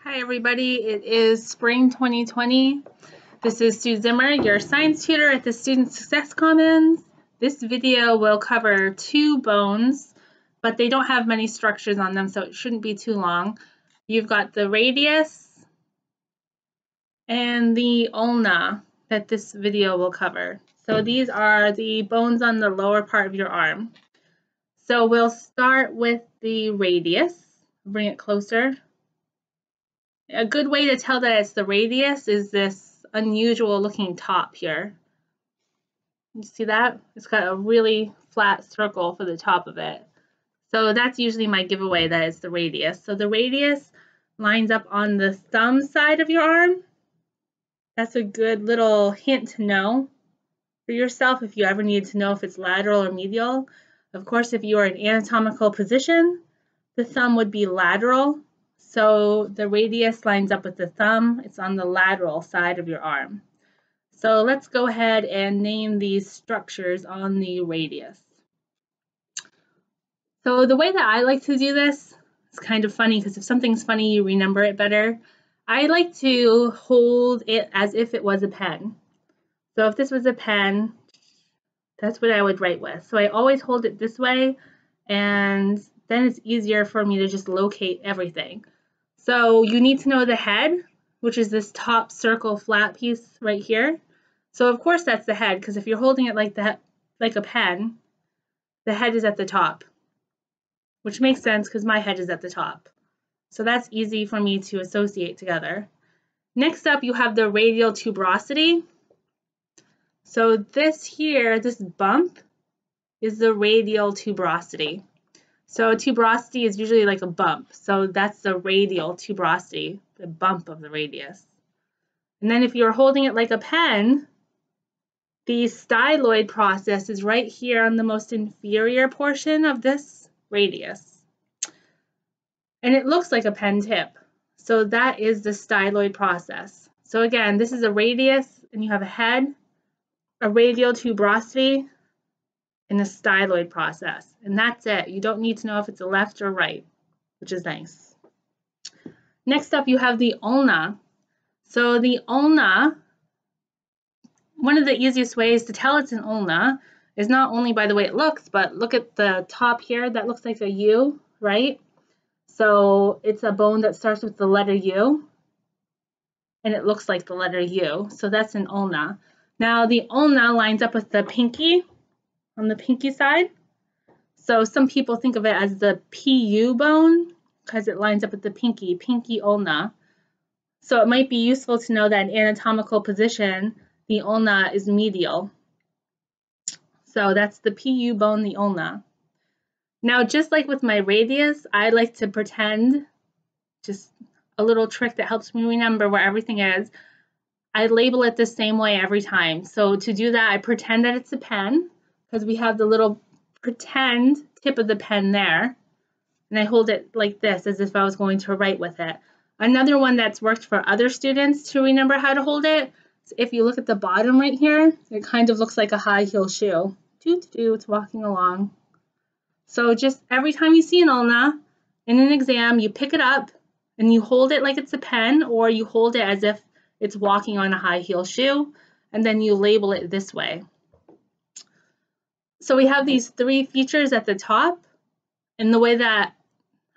Hi everybody, it is spring 2020. This is Sue Zimmer, your science tutor at the Student Success Commons. This video will cover two bones, but they don't have many structures on them, so it shouldn't be too long. You've got the radius and the ulna that this video will cover. So these are the bones on the lower part of your arm. So we'll start with the radius. Bring it closer. A good way to tell that it's the radius is this unusual looking top here. You see that? It's got a really flat circle for the top of it. So that's usually my giveaway that it's the radius. So the radius lines up on the thumb side of your arm. That's a good little hint to know for yourself if you ever need to know if it's lateral or medial. Of course, if you are in anatomical position, the thumb would be lateral. So the radius lines up with the thumb. It's on the lateral side of your arm. So let's go ahead and name these structures on the radius. So the way that I like to do this, it's kind of funny because if something's funny, you remember it better. I like to hold it as if it was a pen. So if this was a pen, that's what I would write with. So I always hold it this way, and then it's easier for me to just locate everything. So you need to know the head, which is this top circle flat piece right here. So of course that's the head, because if you're holding it like that, like a pen, the head is at the top, which makes sense because my head is at the top. So that's easy for me to associate together. Next up, you have the radial tuberosity. So this here, this bump, is the radial tuberosity. So tuberosity is usually like a bump. So that's the radial tuberosity, the bump of the radius. And then if you're holding it like a pen, the styloid process is right here on the most inferior portion of this radius. And it looks like a pen tip. So that is the styloid process. So again, this is a radius, and you have a head, a radial tuberosity, and a styloid process. And that's it. You don't need to know if it's a left or right, which is nice. Next up, you have the ulna. So the ulna, one of the easiest ways to tell it's an ulna is not only by the way it looks, but look at the top here. That looks like a U, right? So it's a bone that starts with the letter U, and it looks like the letter U. So that's an ulna. Now the ulna lines up with the pinky on the pinky side. So some people think of it as the PU bone because it lines up with the pinky ulna. So it might be useful to know that in anatomical position, the ulna is medial. So that's the PU bone, the ulna. Now, just like with my radius, I like to pretend, just a little trick that helps me remember where everything is. I label it the same way every time. So to do that, I pretend that it's a pen, because we have the little pretend tip of the pen there, and I hold it like this as if I was going to write with it. Another one that's worked for other students to remember how to hold it, so if you look at the bottom right here, it kind of looks like a high heel shoe. It's walking along. So just every time you see an ulna in an exam, you pick it up and you hold it like it's a pen, or you hold it as if it's walking on a high heel shoe, and then you label it this way. So we have these three features at the top, and the way that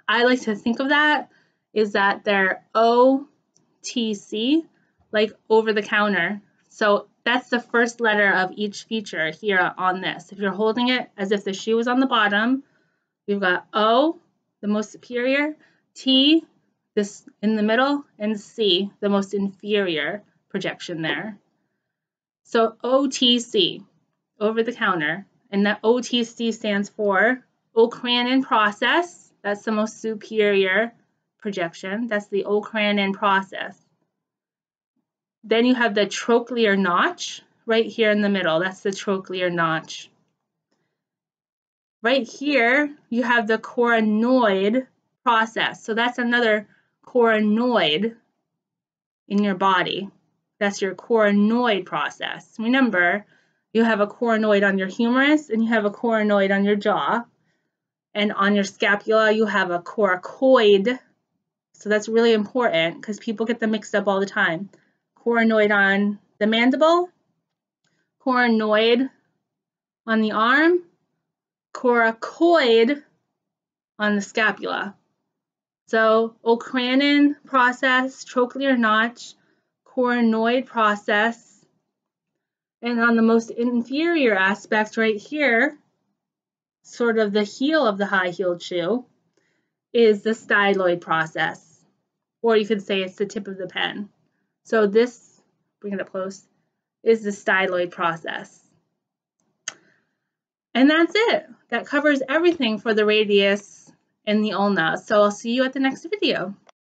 I like to think of that is that they're OTC, like over the counter. So that's the first letter of each feature here on this. If you're holding it as if the shoe was on the bottom, we've got O, the most superior, T, this in the middle, and C, the most inferior projection there. So OTC, over the counter. And that OTC stands for Ocranon process. That's the most superior projection. That's the Ocranon process. Then you have the trochlear notch right here in the middle. That's the trochlear notch. Right here, you have the coronoid process. So that's another coronoid in your body. That's your coronoid process. Remember, you have a coronoid on your humerus, and you have a coronoid on your jaw. And on your scapula, you have a coracoid. So that's really important because people get them mixed up all the time. Coronoid on the mandible, coronoid on the arm, coracoid on the scapula. So O'Cranon process, trochlear notch, coronoid process, and on the most inferior aspect right here, sort of the heel of the high-heeled shoe, is the styloid process, or you could say it's the tip of the pen. So this, bring it up close, is the styloid process. And that's it. That covers everything for the radius and the ulna. So I'll see you at the next video.